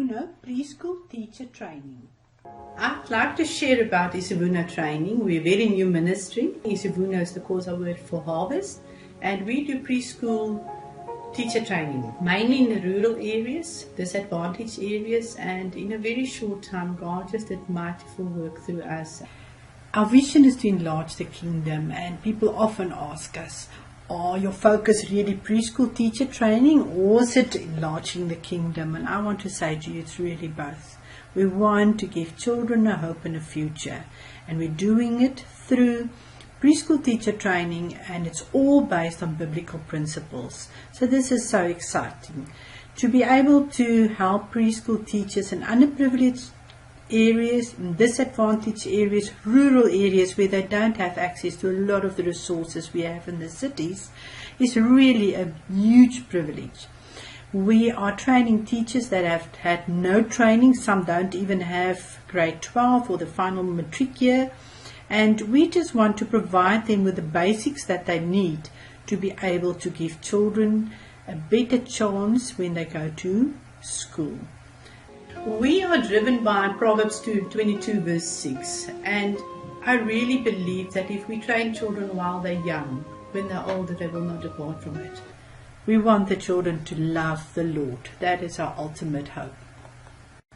Isivuno Preschool Teacher Training. I'd like to share about Isivuno Training. We're a very new ministry. Isivuno is the Xhosa word for harvest, and we do preschool teacher training, mainly in the rural areas, disadvantaged areas, and in a very short time God just did mighty work through us. Our vision is to enlarge the kingdom, and people often ask us, are your focus really preschool teacher training, or is it enlarging the kingdom? And I want to say to you, it's really both. We want to give children a hope and a future, and we're doing it through preschool teacher training, and it's all based on biblical principles. So this is so exciting to be able to help preschool teachers in underprivileged areas, in disadvantaged areas, rural areas where they don't have access to a lot of the resources we have in the cities, is really a huge privilege. We are training teachers that have had no training. Some don't even have grade 12 or the final matric year. And we just want to provide them with the basics that they need to be able to give children a better chance when they go to school. We are driven by Proverbs 22 verse 6. And I really believe that if we train children while they're young, when they're older they will not depart from it. We want the children to love the Lord. That is our ultimate hope.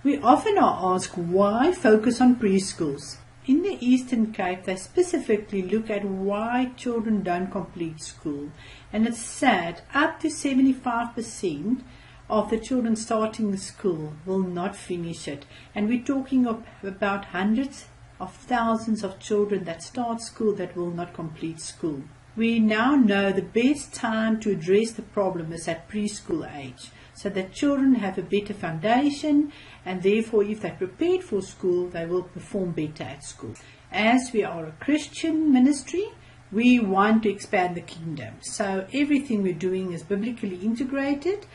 We often are asked, why focus on preschools? In the Eastern Cape, they specifically look at why children don't complete school. And it's sad, up to 75% of the children starting school will not finish it. And we're talking about hundreds of thousands of children that start school that will not complete school. We now know the best time to address the problem is at preschool age, so that children have a better foundation, and therefore if they're prepared for school, they will perform better at school. As we are a Christian ministry, we want to expand the kingdom. So everything we're doing is biblically integrated.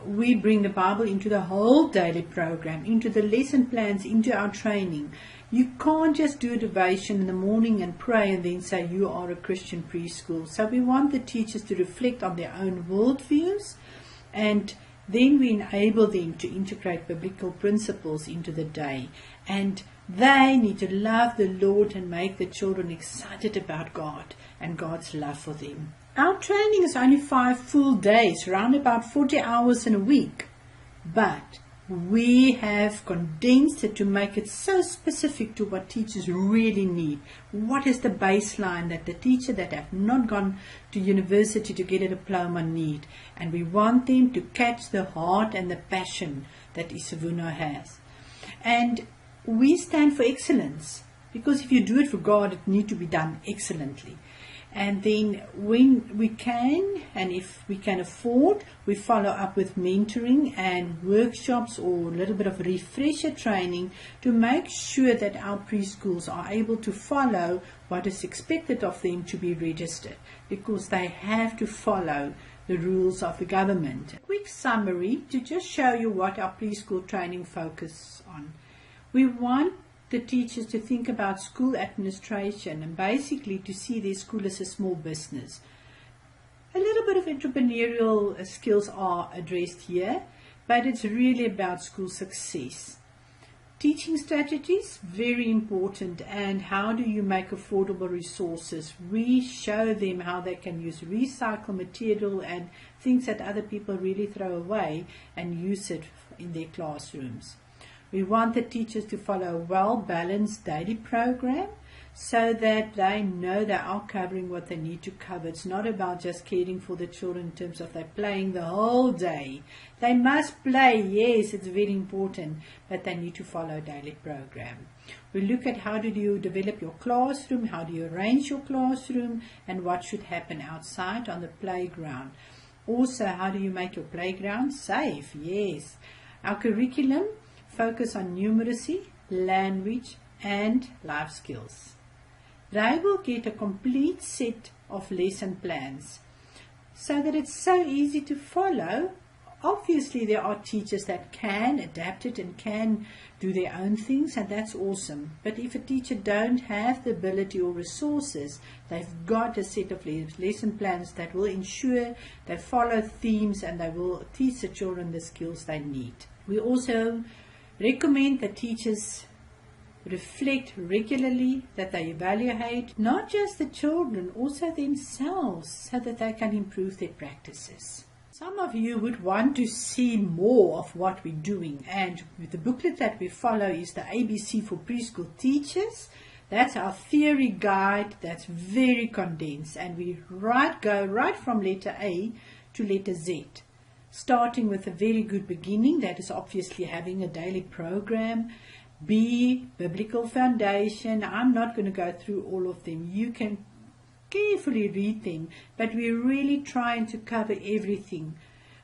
We bring the Bible into the whole daily program, into the lesson plans, into our training. You can't just do a devotion in the morning and pray and then say you are a Christian preschool. So we want the teachers to reflect on their own worldviews, and then we enable them to integrate biblical principles into the day. And they need to love the Lord and make the children excited about God and God's love for them. Our training is only 5 full days, around about 40 hours in a week. But we have condensed it to make it so specific to what teachers really need. What is the baseline that the teacher that have not gone to university to get a diploma need? And we want them to catch the heart and the passion that Isivuno has. And we stand for excellence, because if you do it for God, it needs to be done excellently. And then when we can, and if we can afford, we follow up with mentoring and workshops or a little bit of refresher training to make sure that our preschools are able to follow what is expected of them to be registered, because they have to follow the rules of the government. A quick summary to just show you what our preschool training focuses on. We want the teachers to think about school administration and basically to see their school as a small business. A little bit of entrepreneurial skills are addressed here, but it's really about school success. Teaching strategies, very important, and how do you make affordable resources? We show them how they can use recycled material and things that other people really throw away and use it in their classrooms. We want the teachers to follow a well-balanced daily program so that they know they are covering what they need to cover. It's not about just caring for the children in terms of they're playing the whole day. They must play, yes, it's very important, but they need to follow a daily program. We look at how do you develop your classroom, how do you arrange your classroom, and what should happen outside on the playground. Also, how do you make your playground safe? Yes. Our curriculum focus on numeracy, language, and life skills. They will get a complete set of lesson plans so that it's so easy to follow Obviously, there are teachers that can adapt it and can do their own things, and that's awesome. But if a teacher don't have the ability or resources, they've got a set of lesson plans that will ensure they follow themes and they will teach the children the skills they need. We also recommend that teachers reflect regularly, that they evaluate not just the children, also themselves, so that they can improve their practices. Some of you would want to see more of what we're doing, and the booklet that we follow is the ABC for Preschool Teachers. That's our theory guide that's very condensed, and we go right from letter A to letter Z, starting with a very good beginning, that is obviously having a daily program. B, biblical foundation. I'm not going to go through all of them. You can carefully read them, but we're really trying to cover everything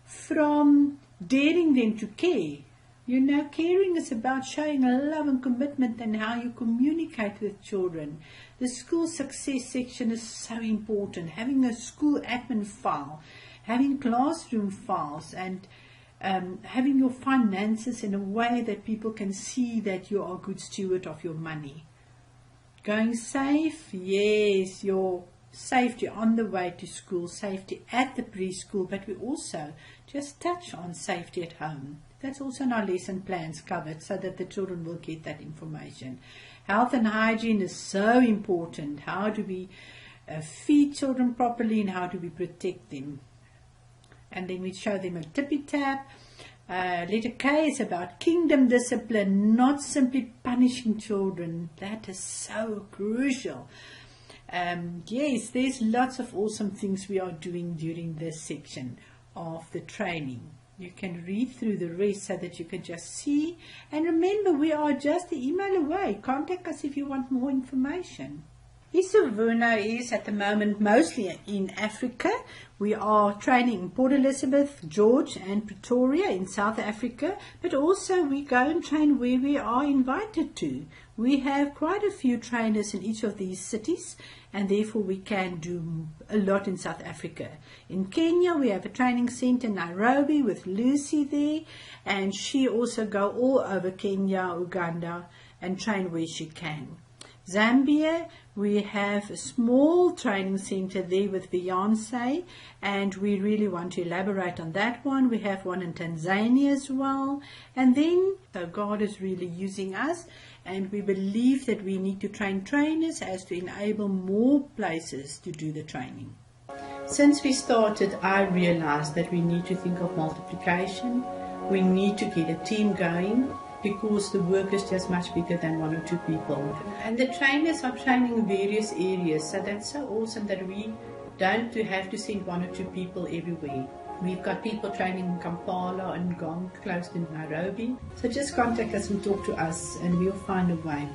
from daring them to care. You know, caring is about showing a love and commitment and how you communicate with children. The school success section is so important. Having a school admin file, having classroom files, and having your finances in a way that people can see that you are a good steward of your money. Going safe, yes, your safety on the way to school, safety at the preschool, but we also just touch on safety at home. That's also in our lesson plans covered, so that the children will get that information. Health and hygiene is so important. How do we feed children properly, and how do we protect them? And then we show them a tippy tap. Letter K is about kingdom discipline, not simply punishing children. That is so crucial. Yes, there's lots of awesome things we are doing during this section of the training. You can read through the rest so that you can just see. And remember, we are just the email away. Contact us if you want more information. Isivuno is at the moment mostly in Africa. We are training in Port Elizabeth, George and Pretoria in South Africa, but also we go and train where we are invited to. We have quite a few trainers in each of these cities, and therefore we can do a lot in South Africa. In Kenya we have a training center in Nairobi with Lucy there, and she also go all over Kenya, Uganda and train where she can. Zambia, we have a small training center there with Beyonce, and we really want to elaborate on that one. We have one in Tanzania as well. And then, so God is really using us, and we believe that we need to train trainers as to enable more places to do the training. Since we started, I realized that we need to think of multiplication. We need to get a team going, because the work is just much bigger than one or two people. And the trainers are training in various areas, so that's so awesome that we don't have to send one or two people everywhere. We've got people training in Kampala and Gong, close to Nairobi. So just contact us and talk to us, and we'll find a way.